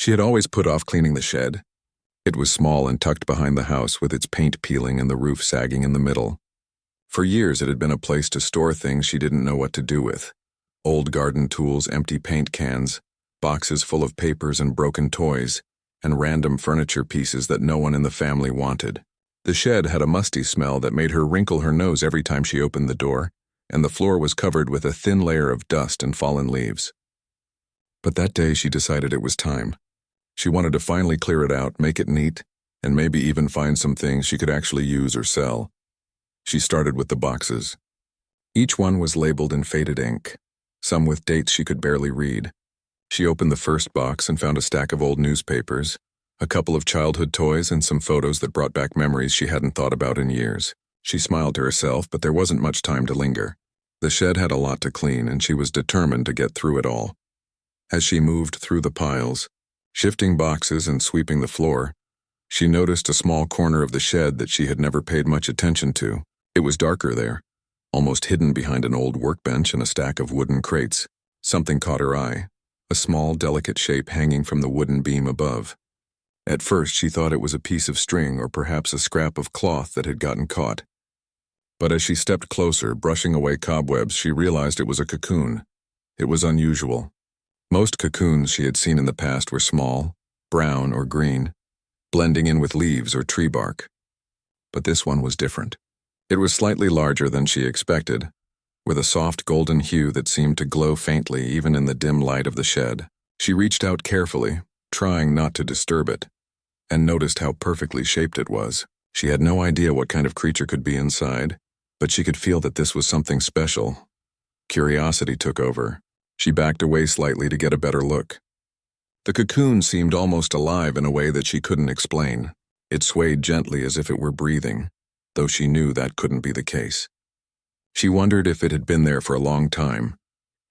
She had always put off cleaning the shed. It was small and tucked behind the house with its paint peeling and the roof sagging in the middle. For years it had been a place to store things she didn't know what to do with. Old garden tools, empty paint cans, boxes full of papers and broken toys, and random furniture pieces that no one in the family wanted. The shed had a musty smell that made her wrinkle her nose every time she opened the door, and the floor was covered with a thin layer of dust and fallen leaves. But that day she decided it was time. She wanted to finally clear it out, make it neat, and maybe even find some things she could actually use or sell. She started with the boxes. Each one was labeled in faded ink, some with dates she could barely read. She opened the first box and found a stack of old newspapers, a couple of childhood toys, and some photos that brought back memories she hadn't thought about in years. She smiled to herself, but there wasn't much time to linger. The shed had a lot to clean, and she was determined to get through it all. As she moved through the piles, shifting boxes and sweeping the floor, she noticed a small corner of the shed that she had never paid much attention to. It was darker there, almost hidden behind an old workbench and a stack of wooden crates. Something caught her eye, a small, delicate shape hanging from the wooden beam above. At first she thought it was a piece of string or perhaps a scrap of cloth that had gotten caught. But as she stepped closer, brushing away cobwebs, she realized it was a cocoon. It was unusual. Most cocoons she had seen in the past were small, brown or green, blending in with leaves or tree bark. But this one was different. It was slightly larger than she expected, with a soft golden hue that seemed to glow faintly even in the dim light of the shed. She reached out carefully, trying not to disturb it, and noticed how perfectly shaped it was. She had no idea what kind of creature could be inside, but she could feel that this was something special. Curiosity took over. She backed away slightly to get a better look. The cocoon seemed almost alive in a way that she couldn't explain. It swayed gently as if it were breathing, though she knew that couldn't be the case. She wondered if it had been there for a long time,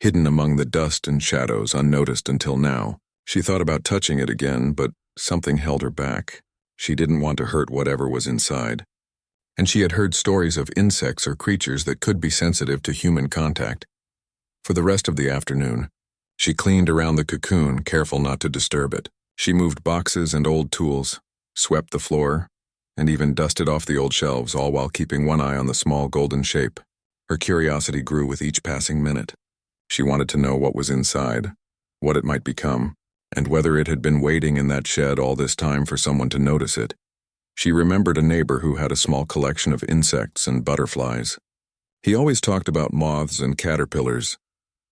hidden among the dust and shadows, unnoticed until now. She thought about touching it again, but something held her back. She didn't want to hurt whatever was inside. And she had heard stories of insects or creatures that could be sensitive to human contact. For the rest of the afternoon, she cleaned around the cocoon, careful not to disturb it. She moved boxes and old tools, swept the floor, and even dusted off the old shelves, all while keeping one eye on the small golden shape. Her curiosity grew with each passing minute. She wanted to know what was inside, what it might become, and whether it had been waiting in that shed all this time for someone to notice it. She remembered a neighbor who had a small collection of insects and butterflies. He always talked about moths and caterpillars,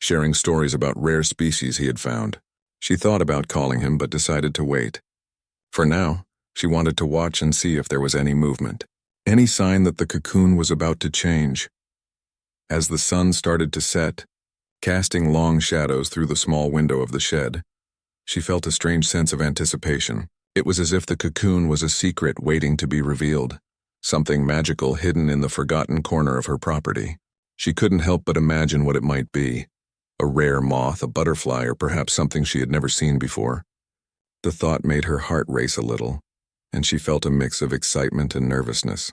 sharing stories about rare species he had found. She thought about calling him but decided to wait. For now, she wanted to watch and see if there was any movement, any sign that the cocoon was about to change. As the sun started to set, casting long shadows through the small window of the shed, she felt a strange sense of anticipation. It was as if the cocoon was a secret waiting to be revealed, something magical hidden in the forgotten corner of her property. She couldn't help but imagine what it might be. A rare moth, a butterfly, or perhaps something she had never seen before. The thought made her heart race a little, and she felt a mix of excitement and nervousness.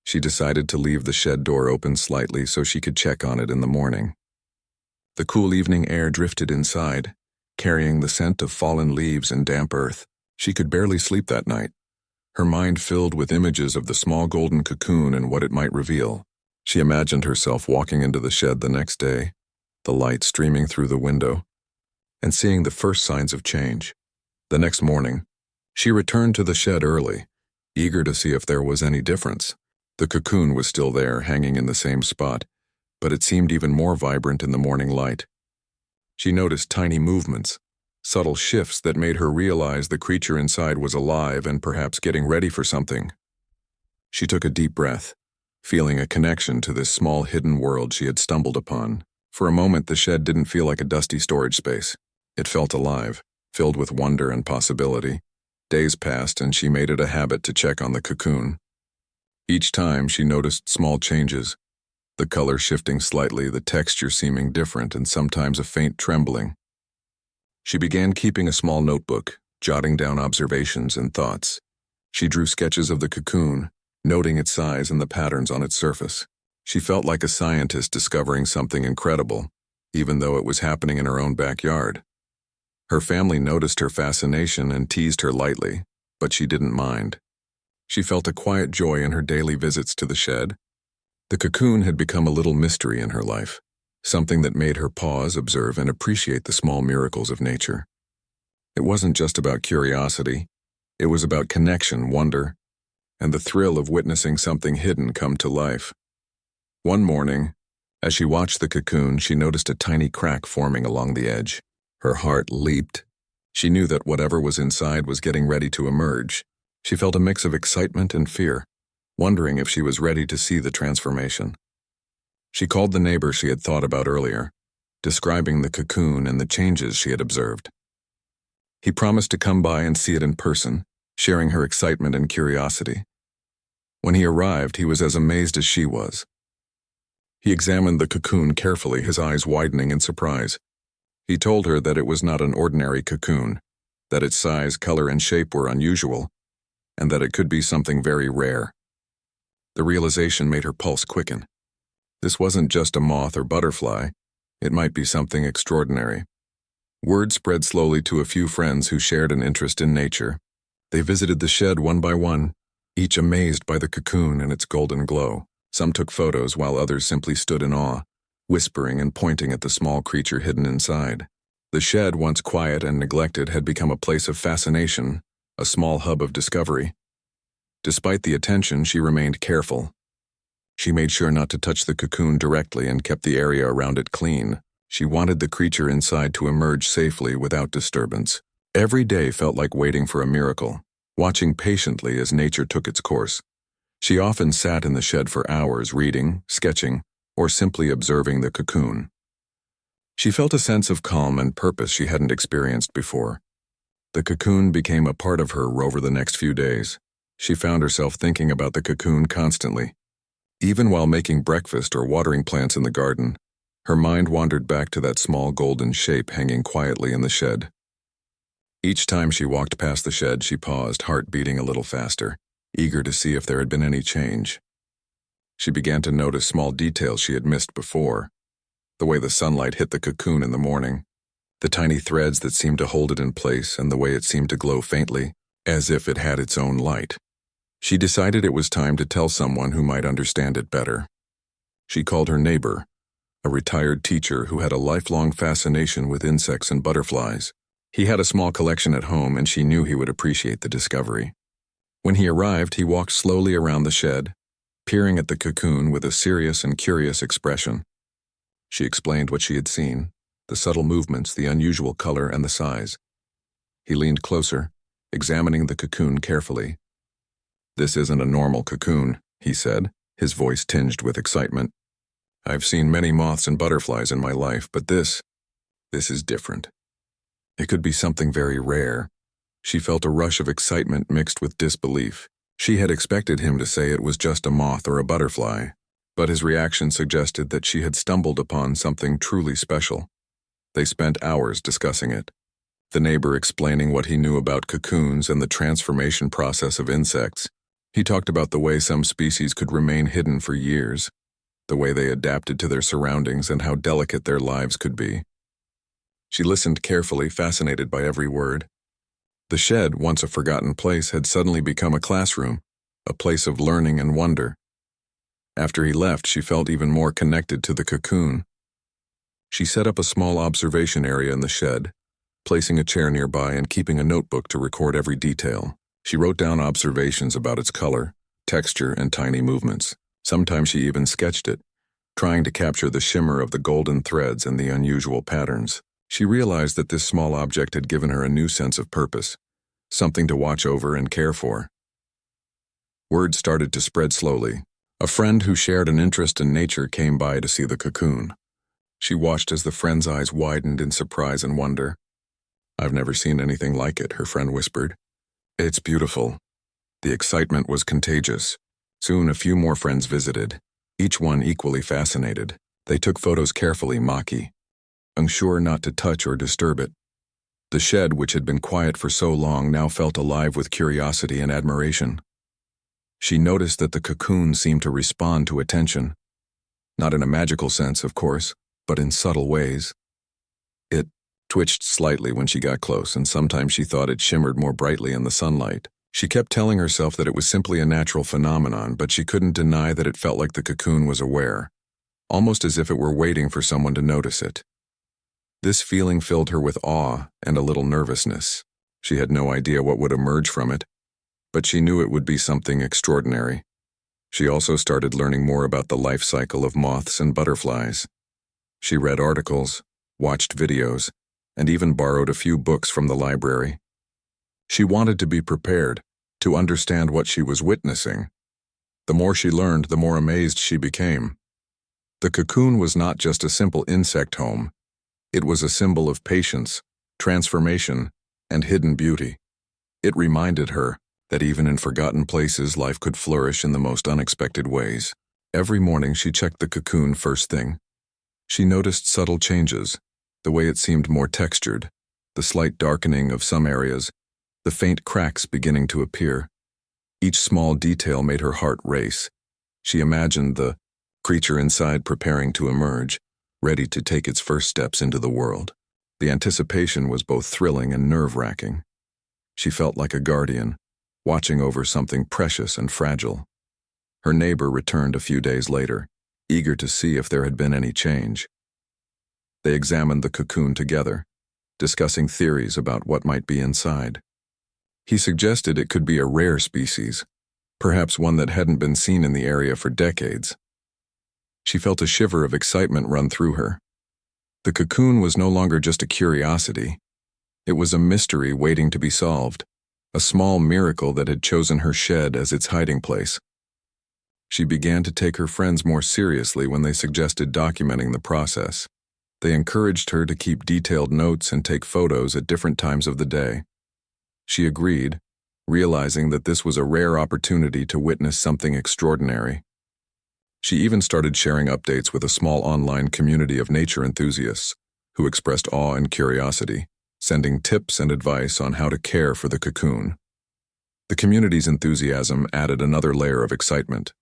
She decided to leave the shed door open slightly so she could check on it in the morning. The cool evening air drifted inside, carrying the scent of fallen leaves and damp earth. She could barely sleep that night, her mind filled with images of the small golden cocoon and what it might reveal. She imagined herself walking into the shed the next day, the light streaming through the window, and seeing the first signs of change. The next morning, she returned to the shed early, eager to see if there was any difference. The cocoon was still there, hanging in the same spot, but it seemed even more vibrant in the morning light. She noticed tiny movements, subtle shifts that made her realize the creature inside was alive and perhaps getting ready for something. She took a deep breath, feeling a connection to this small hidden world she had stumbled upon. For a moment, the shed didn't feel like a dusty storage space. It felt alive, filled with wonder and possibility. Days passed, and she made it a habit to check on the cocoon. Each time, she noticed small changes, the color shifting slightly, the texture seeming different, and sometimes a faint trembling. She began keeping a small notebook, jotting down observations and thoughts. She drew sketches of the cocoon, noting its size and the patterns on its surface. She felt like a scientist discovering something incredible, even though it was happening in her own backyard. Her family noticed her fascination and teased her lightly, but she didn't mind. She felt a quiet joy in her daily visits to the shed. The cocoon had become a little mystery in her life, something that made her pause, observe, and appreciate the small miracles of nature. It wasn't just about curiosity. It was about connection, wonder, and the thrill of witnessing something hidden come to life. One morning, as she watched the cocoon, she noticed a tiny crack forming along the edge. Her heart leaped. She knew that whatever was inside was getting ready to emerge. She felt a mix of excitement and fear, wondering if she was ready to see the transformation. She called the neighbor she had thought about earlier, describing the cocoon and the changes she had observed. He promised to come by and see it in person, sharing her excitement and curiosity. When he arrived, he was as amazed as she was. He examined the cocoon carefully, his eyes widening in surprise. He told her that it was not an ordinary cocoon, that its size, color, and shape were unusual, and that it could be something very rare. The realization made her pulse quicken. This wasn't just a moth or butterfly. It might be something extraordinary. Word spread slowly to a few friends who shared an interest in nature. They visited the shed one by one, each amazed by the cocoon and its golden glow. Some took photos while others simply stood in awe, whispering and pointing at the small creature hidden inside. The shed, once quiet and neglected, had become a place of fascination, a small hub of discovery. Despite the attention, she remained careful. She made sure not to touch the cocoon directly and kept the area around it clean. She wanted the creature inside to emerge safely without disturbance. Every day felt like waiting for a miracle, watching patiently as nature took its course. She often sat in the shed for hours, reading, sketching, or simply observing the cocoon. She felt a sense of calm and purpose she hadn't experienced before. The cocoon became a part of her over the next few days. She found herself thinking about the cocoon constantly. Even while making breakfast or watering plants in the garden, her mind wandered back to that small golden shape hanging quietly in the shed. Each time she walked past the shed, she paused, heart beating a little faster, eager to see if there had been any change. She began to notice small details she had missed before. The way the sunlight hit the cocoon in the morning, the tiny threads that seemed to hold it in place, and the way it seemed to glow faintly, as if it had its own light. She decided it was time to tell someone who might understand it better. She called her neighbor, a retired teacher who had a lifelong fascination with insects and butterflies. He had a small collection at home, and she knew he would appreciate the discovery. When he arrived, he walked slowly around the shed, peering at the cocoon with a serious and curious expression. She explained what she had seen, the subtle movements, the unusual color, and the size. He leaned closer, examining the cocoon carefully. "This isn't a normal cocoon," he said, his voice tinged with excitement. "I've seen many moths and butterflies in my life, but this is different. It could be something very rare." She felt a rush of excitement mixed with disbelief. She had expected him to say it was just a moth or a butterfly, but his reaction suggested that she had stumbled upon something truly special. They spent hours discussing it, the neighbor explaining what he knew about cocoons and the transformation process of insects. He talked about the way some species could remain hidden for years, the way they adapted to their surroundings, and how delicate their lives could be. She listened carefully, fascinated by every word. The shed, once a forgotten place, had suddenly become a classroom, a place of learning and wonder. After he left, she felt even more connected to the cocoon. She set up a small observation area in the shed, placing a chair nearby and keeping a notebook to record every detail. She wrote down observations about its color, texture, and tiny movements. Sometimes she even sketched it, trying to capture the shimmer of the golden threads and the unusual patterns. She realized that this small object had given her a new sense of purpose, something to watch over and care for. Word started to spread slowly. A friend who shared an interest in nature came by to see the cocoon. She watched as the friend's eyes widened in surprise and wonder. "I've never seen anything like it," her friend whispered. "It's beautiful." The excitement was contagious. Soon a few more friends visited, each one equally fascinated. They took photos carefully, unsure not to touch or disturb it. The shed, which had been quiet for so long, now felt alive with curiosity and admiration. She noticed that the cocoon seemed to respond to attention. Not in a magical sense, of course, but in subtle ways. It twitched slightly when she got close, and sometimes she thought it shimmered more brightly in the sunlight. She kept telling herself that it was simply a natural phenomenon, but she couldn't deny that it felt like the cocoon was aware, almost as if it were waiting for someone to notice it. This feeling filled her with awe and a little nervousness. She had no idea what would emerge from it, but she knew it would be something extraordinary. She also started learning more about the life cycle of moths and butterflies. She read articles, watched videos, and even borrowed a few books from the library. She wanted to be prepared, to understand what she was witnessing. The more she learned, the more amazed she became. The cocoon was not just a simple insect home. It was a symbol of patience, transformation, and hidden beauty. It reminded her that even in forgotten places, life could flourish in the most unexpected ways. Every morning she checked the cocoon first thing. She noticed subtle changes, the way it seemed more textured, the slight darkening of some areas, the faint cracks beginning to appear. Each small detail made her heart race. She imagined the creature inside preparing to emerge, ready to take its first steps into the world. The anticipation was both thrilling and nerve-wracking. She felt like a guardian, watching over something precious and fragile. Her neighbor returned a few days later, eager to see if there had been any change. They examined the cocoon together, discussing theories about what might be inside. He suggested it could be a rare species, perhaps one that hadn't been seen in the area for decades. She felt a shiver of excitement run through her. The cocoon was no longer just a curiosity. It was a mystery waiting to be solved, a small miracle that had chosen her shed as its hiding place. She began to take her friends more seriously when they suggested documenting the process. They encouraged her to keep detailed notes and take photos at different times of the day. She agreed, realizing that this was a rare opportunity to witness something extraordinary. She even started sharing updates with a small online community of nature enthusiasts who expressed awe and curiosity, sending tips and advice on how to care for the cocoon. The community's enthusiasm added another layer of excitement.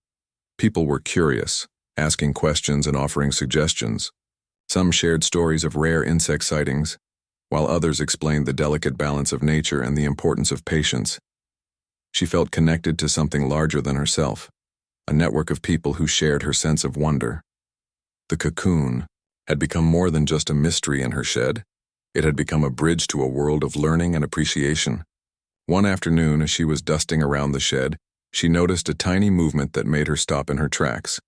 People were curious, asking questions and offering suggestions. Some shared stories of rare insect sightings, while others explained the delicate balance of nature and the importance of patience. She felt connected to something larger than herself, a network of people who shared her sense of wonder. The cocoon had become more than just a mystery in her shed. It had become a bridge to a world of learning and appreciation. One afternoon, as she was dusting around the shed, she noticed a tiny movement that made her stop in her tracks.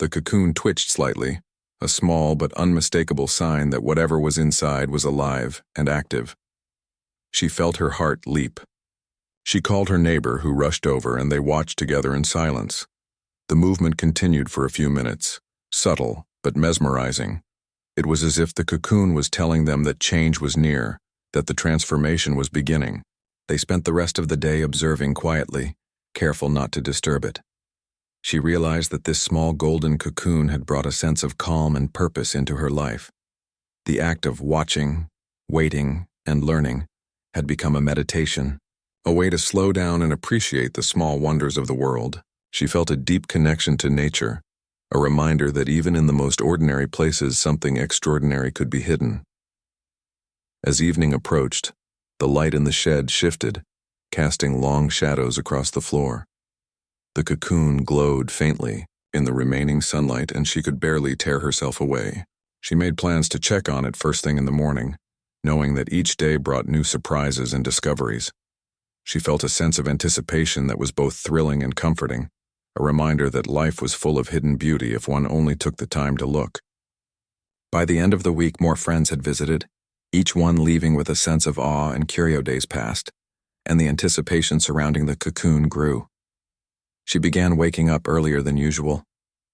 The cocoon twitched slightly, a small but unmistakable sign that whatever was inside was alive and active. She felt her heart leap. She called her neighbor, who rushed over, and they watched together in silence. The movement continued for a few minutes, subtle but mesmerizing. It was as if the cocoon was telling them that change was near, that the transformation was beginning. They spent the rest of the day observing quietly, careful not to disturb it. She realized that this small golden cocoon had brought a sense of calm and purpose into her life. The act of watching, waiting, and learning had become a meditation, a way to slow down and appreciate the small wonders of the world. She felt a deep connection to nature, a reminder that even in the most ordinary places something extraordinary could be hidden. As evening approached, the light in the shed shifted, casting long shadows across the floor. The cocoon glowed faintly in the remaining sunlight, and she could barely tear herself away. She made plans to check on it first thing in the morning, knowing that each day brought new surprises and discoveries. She felt a sense of anticipation that was both thrilling and comforting, a reminder that life was full of hidden beauty if one only took the time to look. By the end of the week, more friends had visited, each one leaving with a sense of awe, and curio days passed, and the anticipation surrounding the cocoon grew. She began waking up earlier than usual,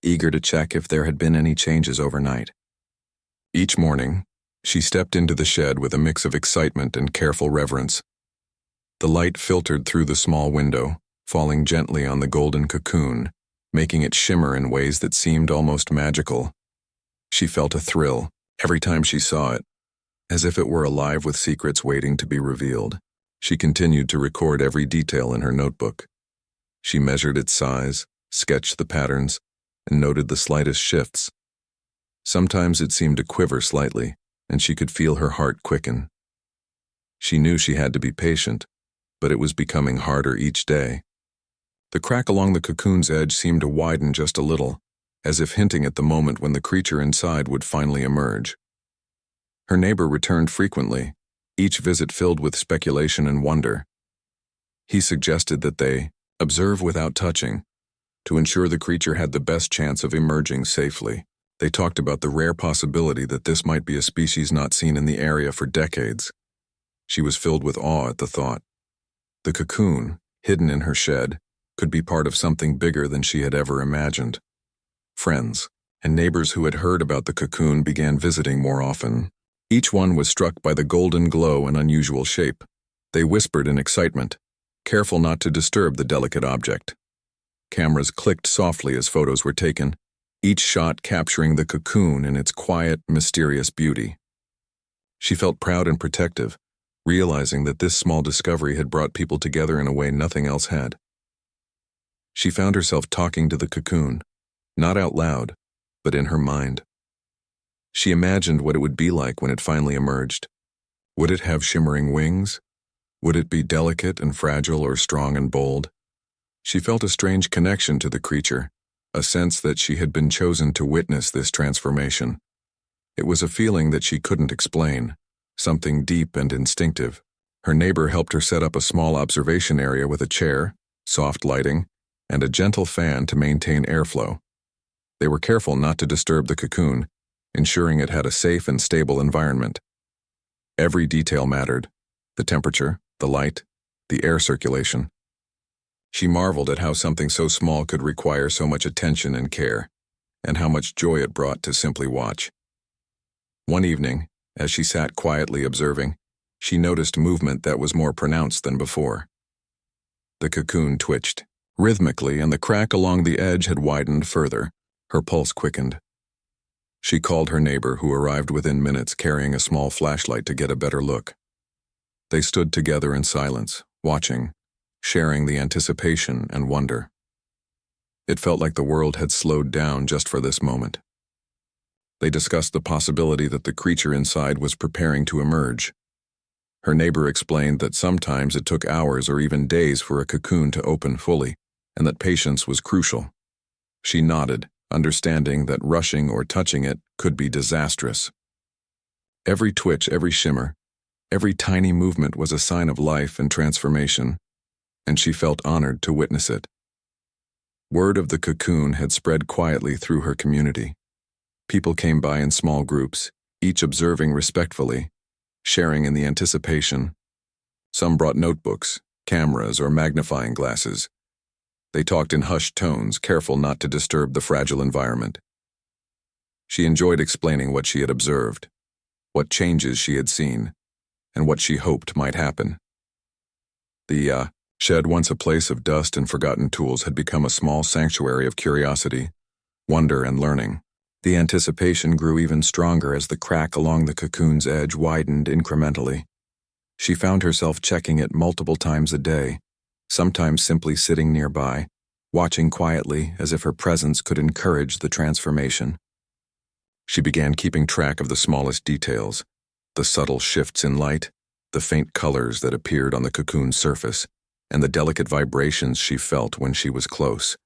eager to check if there had been any changes overnight. Each morning, she stepped into the shed with a mix of excitement and careful reverence. The light filtered through the small window, falling gently on the golden cocoon, making it shimmer in ways that seemed almost magical. She felt a thrill every time she saw it, as if it were alive with secrets waiting to be revealed. She continued to record every detail in her notebook. She measured its size, sketched the patterns, and noted the slightest shifts. Sometimes it seemed to quiver slightly, and she could feel her heart quicken. She knew she had to be patient, but it was becoming harder each day. The crack along the cocoon's edge seemed to widen just a little, as if hinting at the moment when the creature inside would finally emerge. Her neighbor returned frequently, each visit filled with speculation and wonder. He suggested that they observe without touching, to ensure the creature had the best chance of emerging safely. They talked about the rare possibility that this might be a species not seen in the area for decades. She was filled with awe at the thought. The cocoon, hidden in her shed, could be part of something bigger than she had ever imagined. Friends and neighbors who had heard about the cocoon began visiting more often. Each one was struck by the golden glow and unusual shape. They whispered in excitement, careful not to disturb the delicate object. Cameras clicked softly as photos were taken, each shot capturing the cocoon in its quiet, mysterious beauty. She felt proud and protective, realizing that this small discovery had brought people together in a way nothing else had. She found herself talking to the cocoon, not out loud, but in her mind. She imagined what it would be like when it finally emerged. Would it have shimmering wings? Would it be delicate and fragile or strong and bold? She felt a strange connection to the creature, a sense that she had been chosen to witness this transformation. It was a feeling that she couldn't explain, something deep and instinctive. Her neighbor helped her set up a small observation area with a chair, soft lighting, and a gentle fan to maintain airflow. They were careful not to disturb the cocoon, ensuring it had a safe and stable environment. Every detail mattered: the temperature, the light, the air circulation. She marveled at how something so small could require so much attention and care, and how much joy it brought to simply watch. One evening, as she sat quietly observing, she noticed movement that was more pronounced than before. The cocoon twitched rhythmically, and the crack along the edge had widened further. Her pulse quickened. She called her neighbor, who arrived within minutes carrying a small flashlight to get a better look. They stood together in silence, watching, sharing the anticipation and wonder. It felt like the world had slowed down just for this moment. They discussed the possibility that the creature inside was preparing to emerge. Her neighbor explained that sometimes it took hours or even days for a cocoon to open fully, and that patience was crucial. She nodded, understanding that rushing or touching it could be disastrous. Every twitch, every shimmer, every tiny movement was a sign of life and transformation, and she felt honored to witness it. Word of the cocoon had spread quietly through her community. People came by in small groups, each observing respectfully, sharing in the anticipation. Some brought notebooks, cameras, or magnifying glasses. They talked in hushed tones, careful not to disturb the fragile environment. She enjoyed explaining what she had observed, what changes she had seen, and what she hoped might happen. The shed, once a place of dust and forgotten tools, had become a small sanctuary of curiosity, wonder, and learning. The anticipation grew even stronger as the crack along the cocoon's edge widened incrementally. She found herself checking it multiple times a day, sometimes simply sitting nearby, watching quietly as if her presence could encourage the transformation. She began keeping track of the smallest details, the subtle shifts in light, the faint colors that appeared on the cocoon's surface, and the delicate vibrations she felt when she was close.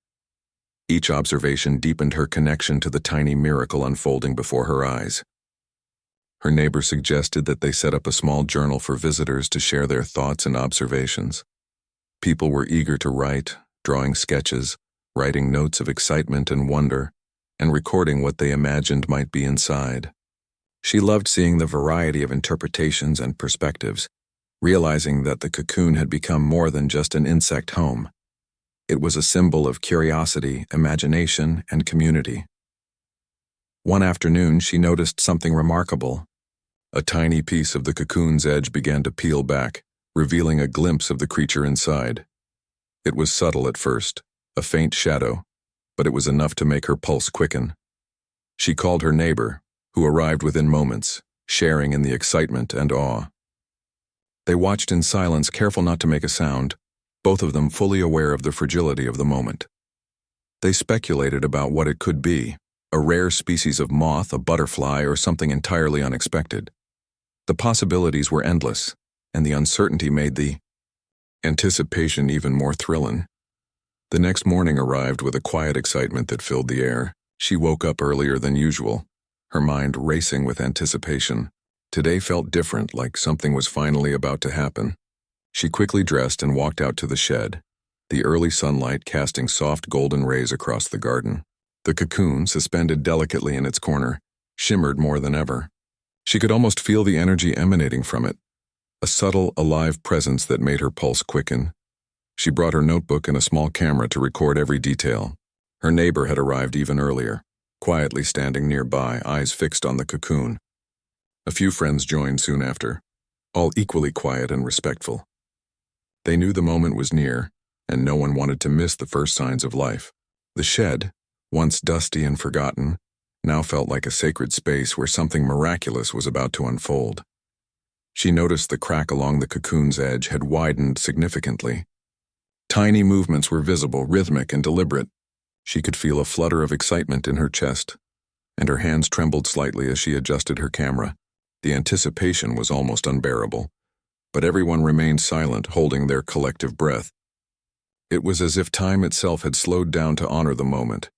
Each observation deepened her connection to the tiny miracle unfolding before her eyes. Her neighbor suggested that they set up a small journal for visitors to share their thoughts and observations. People were eager to write, drawing sketches, writing notes of excitement and wonder, and recording what they imagined might be inside. She loved seeing the variety of interpretations and perspectives, realizing that the cocoon had become more than just an insect home. It was a symbol of curiosity, imagination, and community. One afternoon, she noticed something remarkable. A tiny piece of the cocoon's edge began to peel back, revealing a glimpse of the creature inside. It was subtle at first, a faint shadow, but it was enough to make her pulse quicken. She called her neighbor, who arrived within moments, sharing in the excitement and awe. They watched in silence, careful not to make a sound, both of them fully aware of the fragility of the moment. They speculated about what it could be, A rare species of moth, a butterfly, or something entirely unexpected. The possibilities were endless, and the uncertainty made the anticipation even more thrilling. The next morning arrived with a quiet excitement that filled the air. She woke up earlier than usual, her mind racing with anticipation. Today felt different, like something was finally about to happen. She quickly dressed and walked out to the shed, the early sunlight casting soft golden rays across the garden. The cocoon, suspended delicately in its corner, shimmered more than ever. She could almost feel the energy emanating from it, a subtle, alive presence that made her pulse quicken. She brought her notebook and a small camera to record every detail. Her neighbor had arrived even earlier, quietly standing nearby, eyes fixed on the cocoon. A few friends joined soon after, all equally quiet and respectful. They knew the moment was near, and no one wanted to miss the first signs of life. The shed, once dusty and forgotten, now felt like a sacred space where something miraculous was about to unfold. She noticed the crack along the cocoon's edge had widened significantly. Tiny movements were visible, rhythmic and deliberate. She could feel a flutter of excitement in her chest, and her hands trembled slightly as she adjusted her camera. The anticipation was almost unbearable, but everyone remained silent, holding their collective breath. It was as if time itself had slowed down to honor the moment.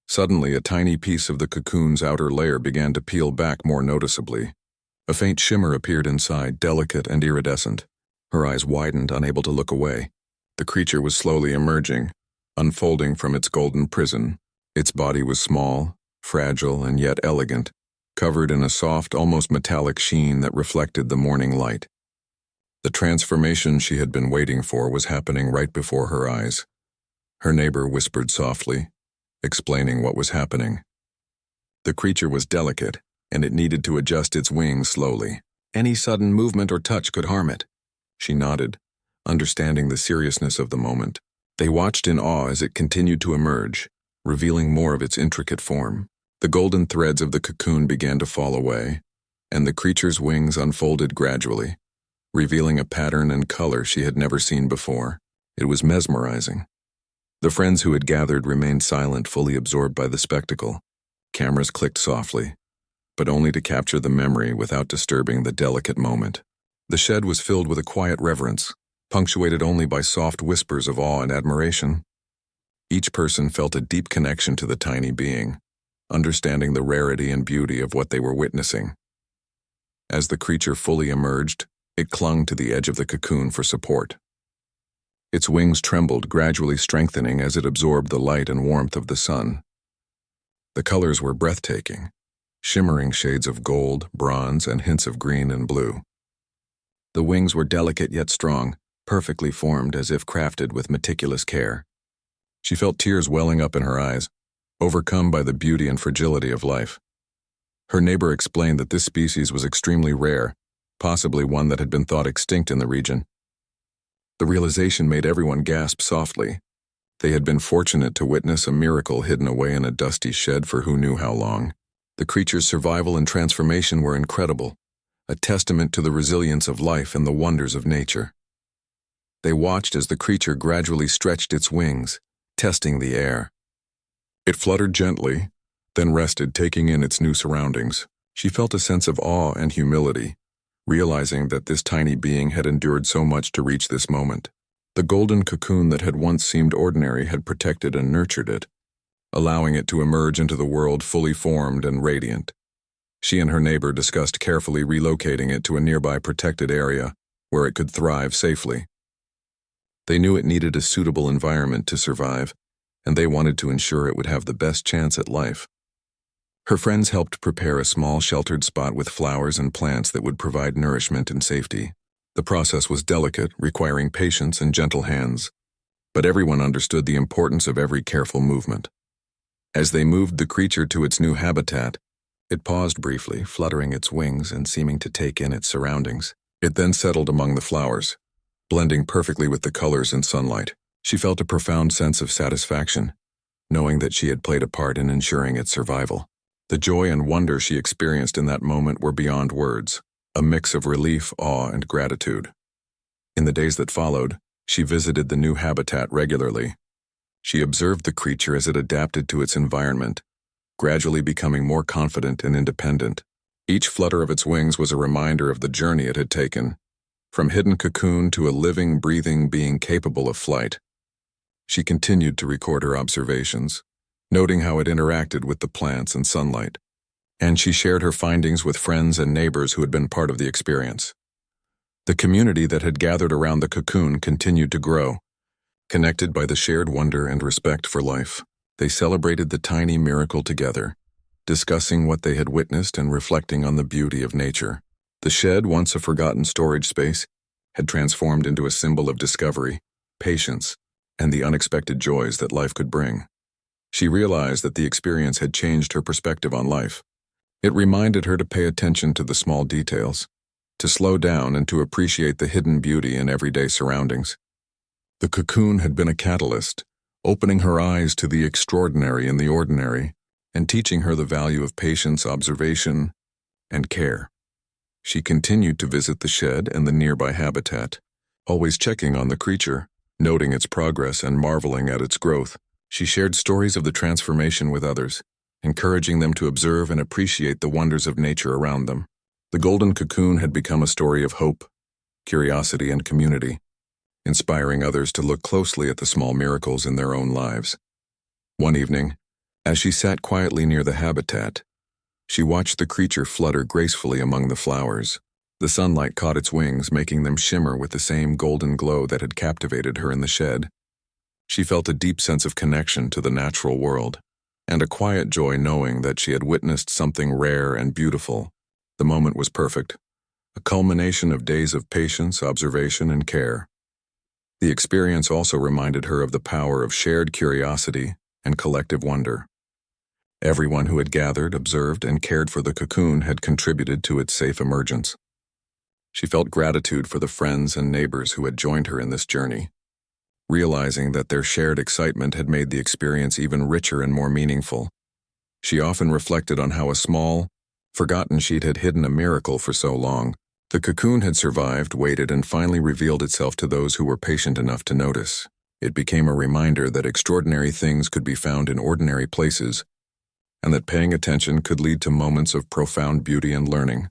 Suddenly, a tiny piece of the cocoon's outer layer began to peel back more noticeably. A faint shimmer appeared inside, delicate and iridescent. Her eyes widened, unable to look away. The creature was slowly emerging, unfolding from its golden prison. Its body was small, fragile, and yet elegant, covered in a soft, almost metallic sheen that reflected the morning light. The transformation she had been waiting for was happening right before her eyes. Her neighbor whispered softly, explaining what was happening. The creature was delicate, and it needed to adjust its wings slowly. Any sudden movement or touch could harm it. She nodded, understanding the seriousness of the moment. They watched in awe as it continued to emerge, revealing more of its intricate form. The golden threads of the cocoon began to fall away, and the creature's wings unfolded gradually, revealing a pattern and color she had never seen before. It was mesmerizing. The friends who had gathered remained silent, fully absorbed by the spectacle. Cameras clicked softly, but only to capture the memory without disturbing the delicate moment. The shed was filled with a quiet reverence, punctuated only by soft whispers of awe and admiration. Each person felt a deep connection to the tiny being, understanding the rarity and beauty of what they were witnessing. As the creature fully emerged, it clung to the edge of the cocoon for support. Its wings trembled, gradually strengthening as it absorbed the light and warmth of the sun. The colors were breathtaking, shimmering shades of gold, bronze, and hints of green and blue. The wings were delicate yet strong, perfectly formed as if crafted with meticulous care. She felt tears welling up in her eyes, overcome by the beauty and fragility of life. Her neighbor explained that this species was extremely rare, possibly one that had been thought extinct in the region. The realization made everyone gasp softly. They had been fortunate to witness a miracle hidden away in a dusty shed for who knew how long. The creature's survival and transformation were incredible, a testament to the resilience of life and the wonders of nature. They watched as the creature gradually stretched its wings, testing the air. It fluttered gently, then rested, taking in its new surroundings. She felt a sense of awe and humility, realizing that this tiny being had endured so much to reach this moment. The golden cocoon that had once seemed ordinary had protected and nurtured it, allowing it to emerge into the world fully formed and radiant. She and her neighbor discussed carefully relocating it to a nearby protected area where it could thrive safely. They knew it needed a suitable environment to survive, and they wanted to ensure it would have the best chance at life. Her friends helped prepare a small sheltered spot with flowers and plants that would provide nourishment and safety. The process was delicate, requiring patience and gentle hands, but everyone understood the importance of every careful movement. As they moved the creature to its new habitat, it paused briefly, fluttering its wings and seeming to take in its surroundings. It then settled among the flowers, blending perfectly with the colors and sunlight. She felt a profound sense of satisfaction, knowing that she had played a part in ensuring its survival. The joy and wonder she experienced in that moment were beyond words, a mix of relief, awe, and gratitude. In the days that followed, she visited the new habitat regularly. She observed the creature as it adapted to its environment, gradually becoming more confident and independent. Each flutter of its wings was a reminder of the journey it had taken, from hidden cocoon to a living, breathing being capable of flight. She continued to record her observations, noting how it interacted with the plants and sunlight. And she shared her findings with friends and neighbors who had been part of the experience. The community that had gathered around the cocoon continued to grow, connected by the shared wonder and respect for life. They celebrated the tiny miracle together, discussing what they had witnessed and reflecting on the beauty of nature. The shed, once a forgotten storage space, had transformed into a symbol of discovery, patience, and the unexpected joys that life could bring. She realized that the experience had changed her perspective on life. It reminded her to pay attention to the small details, to slow down and to appreciate the hidden beauty in everyday surroundings. The cocoon had been a catalyst, opening her eyes to the extraordinary in the ordinary and teaching her the value of patience, observation, and care. She continued to visit the shed and the nearby habitat, always checking on the creature, noting its progress and marveling at its growth. She shared stories of the transformation with others, encouraging them to observe and appreciate the wonders of nature around them. The golden cocoon had become a story of hope, curiosity, and community, inspiring others to look closely at the small miracles in their own lives. One evening, as she sat quietly near the habitat, she watched the creature flutter gracefully among the flowers. The sunlight caught its wings, making them shimmer with the same golden glow that had captivated her in the shed. She felt a deep sense of connection to the natural world, and a quiet joy knowing that she had witnessed something rare and beautiful. The moment was perfect, a culmination of days of patience, observation, and care. The experience also reminded her of the power of shared curiosity and collective wonder. Everyone who had gathered, observed, and cared for the cocoon had contributed to its safe emergence. She felt gratitude for the friends and neighbors who had joined her in this journey, realizing that their shared excitement had made the experience even richer and more meaningful. She often reflected on how a small, forgotten sheet had hidden a miracle for so long. The cocoon had survived, waited, and finally revealed itself to those who were patient enough to notice. It became a reminder that extraordinary things could be found in ordinary places, and that paying attention could lead to moments of profound beauty and learning.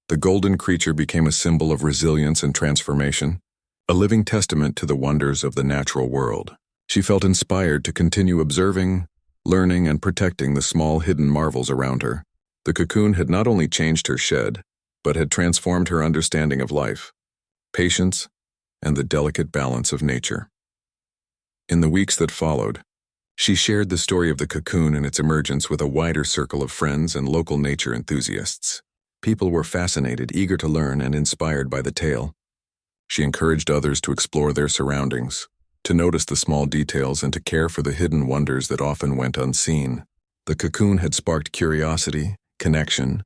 The golden creature became a symbol of resilience and transformation, a living testament to the wonders of the natural world. She felt inspired to continue observing, learning, and protecting the small hidden marvels around her. The cocoon had not only changed her shed, but had transformed her understanding of life, patience, and the delicate balance of nature. In the weeks that followed, she shared the story of the cocoon and its emergence with a wider circle of friends and local nature enthusiasts. People were fascinated, eager to learn, and inspired by the tale. She encouraged others to explore their surroundings, to notice the small details, and to care for the hidden wonders that often went unseen. The cocoon had sparked curiosity, connection,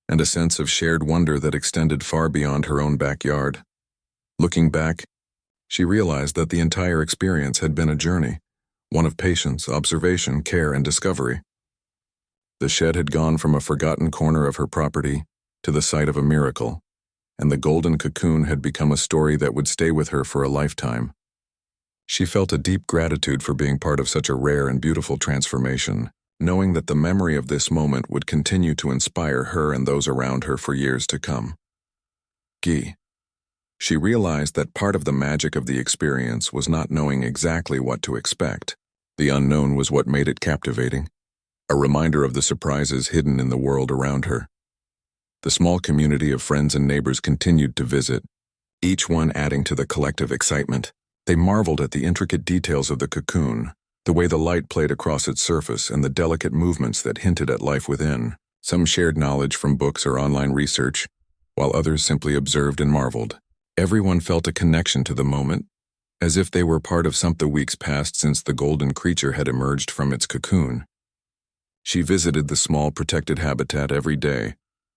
and a sense of shared wonder that extended far beyond her own backyard. Looking back, she realized that the entire experience had been a journey, one of patience, observation, care, and discovery. The shed had gone from a forgotten corner of her property to the site of a miracle, and the golden cocoon had become a story that would stay with her for a lifetime. She felt a deep gratitude for being part of such a rare and beautiful transformation, knowing that the memory of this moment would continue to inspire her and those around her for years to come. She realized that part of the magic of the experience was not knowing exactly what to expect. The unknown was what made it captivating, a reminder of the surprises hidden in the world around her. The small community of friends and neighbors continued to visit, each one adding to the collective excitement. They marveled at the intricate details of the cocoon, the way the light played across its surface, and the delicate movements that hinted at life within. Some shared knowledge from books or online research, while others simply observed and marveled. Everyone felt a connection to the moment, as if they were part of some the weeks passed since the golden creature had emerged from its cocoon. She visited the small protected habitat every day,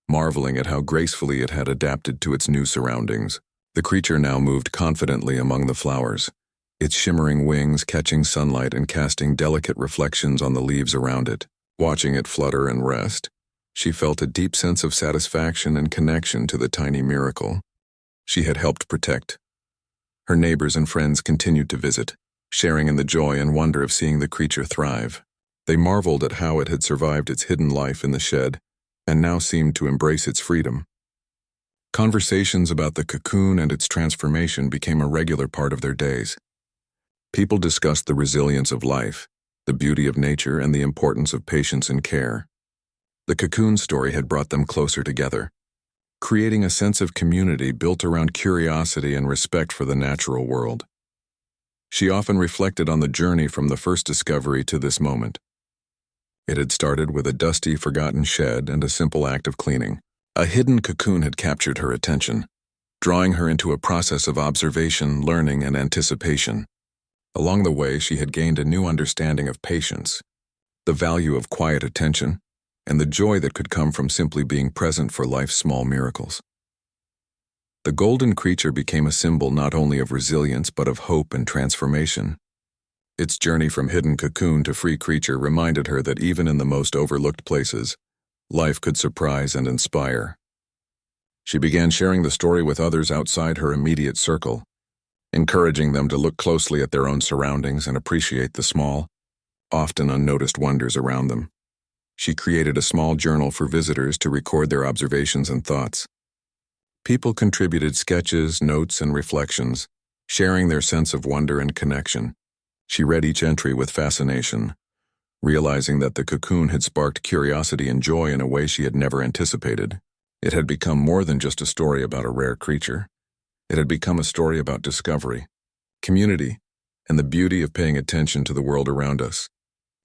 marveling at how gracefully it had adapted to its new surroundings. The creature now moved confidently among the flowers, its shimmering wings catching sunlight and casting delicate reflections on the leaves around it. Watching it flutter and rest, she felt a deep sense of satisfaction and connection to the tiny miracle she had helped protect. Her neighbors and friends continued to visit, sharing in the joy and wonder of seeing the creature thrive. They marveled at how it had survived its hidden life in the shed and now seemed to embrace its freedom. Conversations about the cocoon and its transformation became a regular part of their days. People discussed the resilience of life, the beauty of nature, and the importance of patience and care. The cocoon story had brought them closer together, creating a sense of community built around curiosity and respect for the natural world. She often reflected on the journey from the first discovery to this moment. It had started with a dusty, forgotten shed and a simple act of cleaning. A hidden cocoon had captured her attention, drawing her into a process of observation, learning, and anticipation. Along the way, she had gained a new understanding of patience, the value of quiet attention, and the joy that could come from simply being present for life's small miracles. The golden creature became a symbol not only of resilience but of hope and transformation. Its journey from hidden cocoon to free creature reminded her that even in the most overlooked places, life could surprise and inspire. She began sharing the story with others outside her immediate circle, encouraging them to look closely at their own surroundings and appreciate the small, often unnoticed wonders around them. She created a small journal for visitors to record their observations and thoughts. People contributed sketches, notes, and reflections, sharing their sense of wonder and connection. She read each entry with fascination, realizing that the cocoon had sparked curiosity and joy in a way she had never anticipated. It had become more than just a story about a rare creature. It had become a story about discovery, community, and the beauty of paying attention to the world around us.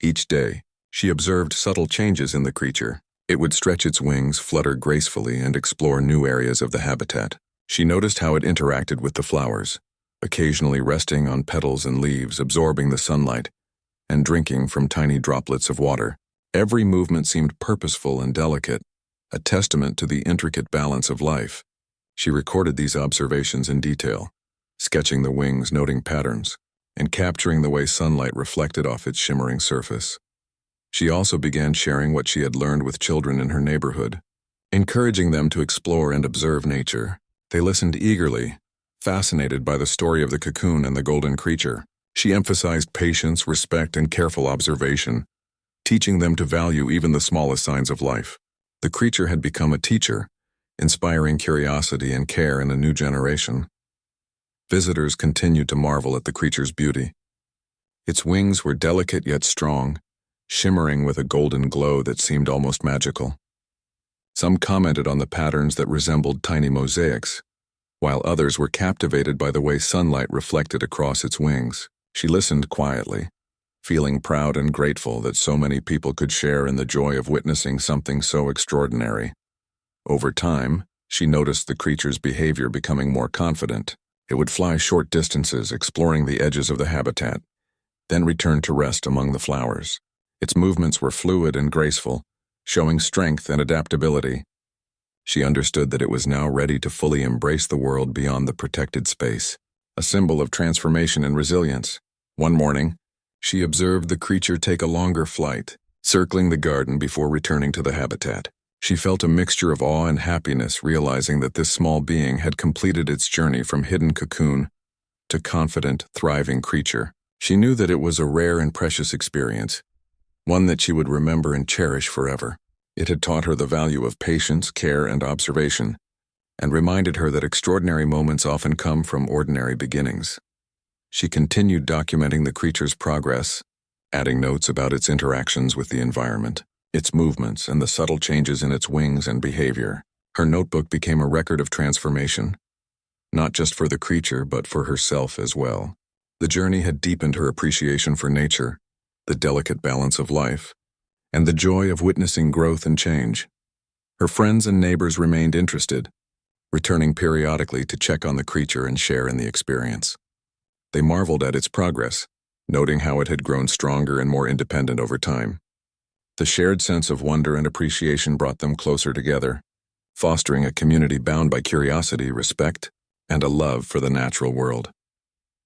Each day, she observed subtle changes in the creature. It would stretch its wings, flutter gracefully, and explore new areas of the habitat. She noticed how it interacted with the flowers, occasionally resting on petals and leaves, absorbing the sunlight, and drinking from tiny droplets of water. Every movement seemed purposeful and delicate, a testament to the intricate balance of life. She recorded these observations in detail, sketching the wings, noting patterns, and capturing the way sunlight reflected off its shimmering surface. She also began sharing what she had learned with children in her neighborhood, encouraging them to explore and observe nature. They listened eagerly, fascinated by the story of the cocoon and the golden creature. She emphasized patience, respect, and careful observation, teaching them to value even the smallest signs of life. The creature had become a teacher, inspiring curiosity and care in a new generation. Visitors continued to marvel at the creature's beauty. Its wings were delicate yet strong, shimmering with a golden glow that seemed almost magical. Some commented on the patterns that resembled tiny mosaics, while others were captivated by the way sunlight reflected across its wings. She listened quietly, feeling proud and grateful that so many people could share in the joy of witnessing something so extraordinary. Over time, she noticed the creature's behavior becoming more confident. It would fly short distances, exploring the edges of the habitat, then return to rest among the flowers. Its movements were fluid and graceful, showing strength and adaptability. She understood that it was now ready to fully embrace the world beyond the protected space, a symbol of transformation and resilience. One morning, she observed the creature take a longer flight, circling the garden before returning to the habitat. She felt a mixture of awe and happiness, realizing that this small being had completed its journey from hidden cocoon to confident, thriving creature. She knew that it was a rare and precious experience, one that she would remember and cherish forever. It had taught her the value of patience, care, and observation, and reminded her that extraordinary moments often come from ordinary beginnings. She continued documenting the creature's progress, adding notes about its interactions with the environment, its movements, and the subtle changes in its wings and behavior. Her notebook became a record of transformation, not just for the creature but for herself as well. The journey had deepened her appreciation for nature, the delicate balance of life, and the joy of witnessing growth and change. Her friends and neighbors remained interested, returning periodically to check on the creature and share in the experience. They marveled at its progress, noting how it had grown stronger and more independent over time. The shared sense of wonder and appreciation brought them closer together, fostering a community bound by curiosity, respect, and a love for the natural world.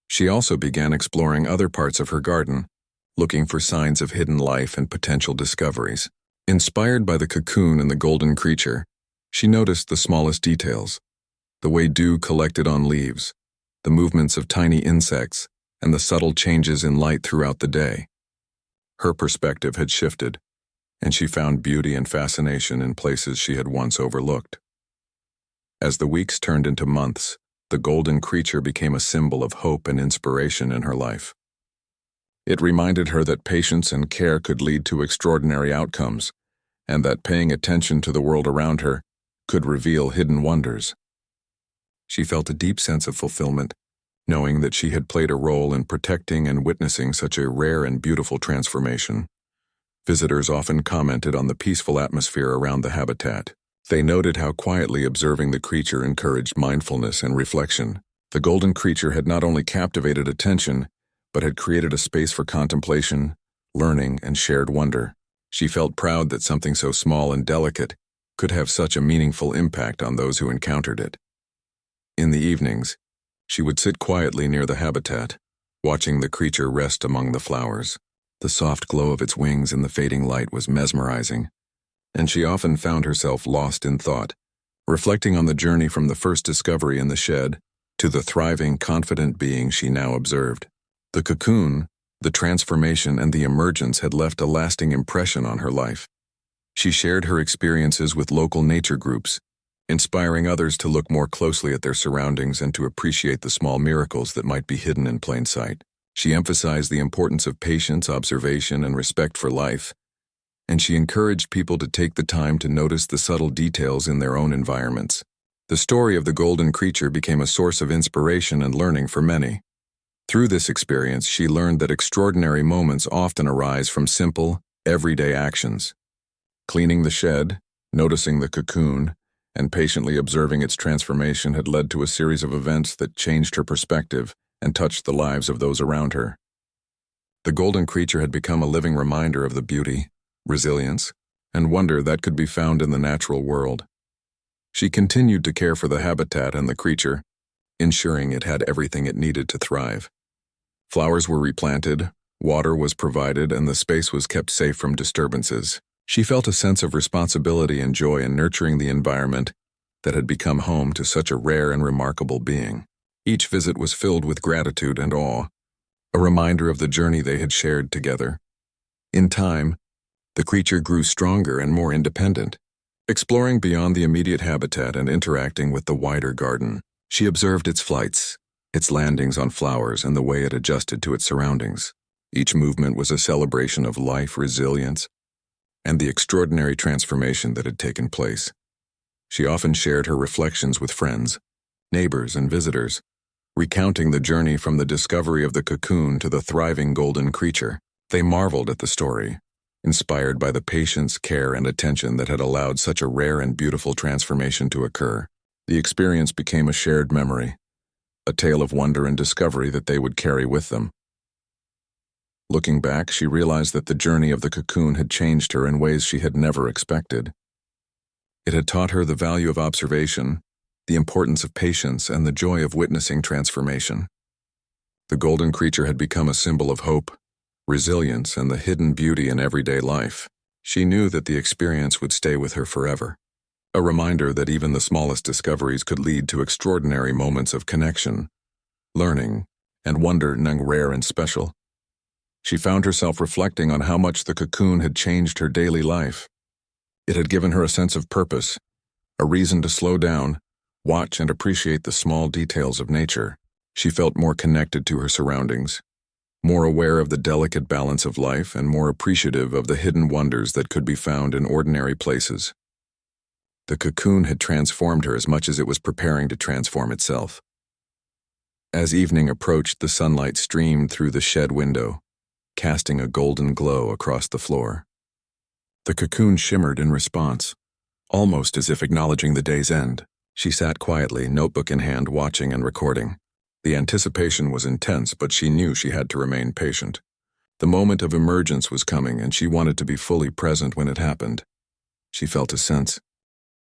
She also began exploring other parts of her garden, looking for signs of hidden life and potential discoveries. Inspired by the cocoon and the golden creature, she noticed the smallest details, the way dew collected on leaves, the movements of tiny insects, and the subtle changes in light throughout the day. Her perspective had shifted, and she found beauty and fascination in places she had once overlooked. As the weeks turned into months, the golden creature became a symbol of hope and inspiration in her life. It reminded her that patience and care could lead to extraordinary outcomes, and that paying attention to the world around her could reveal hidden wonders. She felt a deep sense of fulfillment, knowing that she had played a role in protecting and witnessing such a rare and beautiful transformation. Visitors often commented on the peaceful atmosphere around the habitat. They noted how quietly observing the creature encouraged mindfulness and reflection. The golden creature had not only captivated attention, but had created a space for contemplation, learning, and shared wonder. She felt proud that something so small and delicate could have such a meaningful impact on those who encountered it. In the evenings, she would sit quietly near the habitat, watching the creature rest among the flowers. The soft glow of its wings in the fading light was mesmerizing, and she often found herself lost in thought, reflecting on the journey from the first discovery in the shed to the thriving, confident being she now observed. The cocoon, the transformation, and the emergence had left a lasting impression on her life. She shared her experiences with local nature groups, inspiring others to look more closely at their surroundings and to appreciate the small miracles that might be hidden in plain sight. She emphasized the importance of patience, observation, and respect for life, and she encouraged people to take the time to notice the subtle details in their own environments. The story of the golden creature became a source of inspiration and learning for many. Through this experience, she learned that extraordinary moments often arise from simple, everyday actions. Cleaning the shed, noticing the cocoon, and patiently observing its transformation had led to a series of events that changed her perspective and touched the lives of those around her. The golden creature had become a living reminder of the beauty, resilience, and wonder that could be found in the natural world. She continued to care for the habitat and the creature, ensuring it had everything it needed to thrive. Flowers were replanted, water was provided, and the space was kept safe from disturbances. She felt a sense of responsibility and joy in nurturing the environment that had become home to such a rare and remarkable being. Each visit was filled with gratitude and awe, a reminder of the journey they had shared together. In time, the creature grew stronger and more independent, exploring beyond the immediate habitat and interacting with the wider garden. She observed its flights, its landings on flowers, and the way it adjusted to its surroundings. Each movement was a celebration of life, resilience, and the extraordinary transformation that had taken place. She often shared her reflections with friends, neighbors, and visitors, recounting the journey from the discovery of the cocoon to the thriving golden creature. They marveled at the story, inspired by the patience, care, and attention that had allowed such a rare and beautiful transformation to occur. The experience became a shared memory, a tale of wonder and discovery that they would carry with them. Looking back, she realized that the journey of the cocoon had changed her in ways she had never expected. It had taught her the value of observation, the importance of patience, and the joy of witnessing transformation. The golden creature had become a symbol of hope, resilience, and the hidden beauty in everyday life. She knew that the experience would stay with her forever, a reminder that even the smallest discoveries could lead to extraordinary moments of connection, learning, and wonder, rare and special. She found herself reflecting on how much the cocoon had changed her daily life. It had given her a sense of purpose, a reason to slow down, watch, and appreciate the small details of nature. She felt more connected to her surroundings, more aware of the delicate balance of life, and more appreciative of the hidden wonders that could be found in ordinary places. The cocoon had transformed her as much as it was preparing to transform itself. As evening approached, the sunlight streamed through the shed window, casting a golden glow across the floor. The cocoon shimmered in response, almost as if acknowledging the day's end. She sat quietly, notebook in hand, watching and recording. The anticipation was intense, but she knew she had to remain patient. The moment of emergence was coming, and she wanted to be fully present when it happened. She felt a sense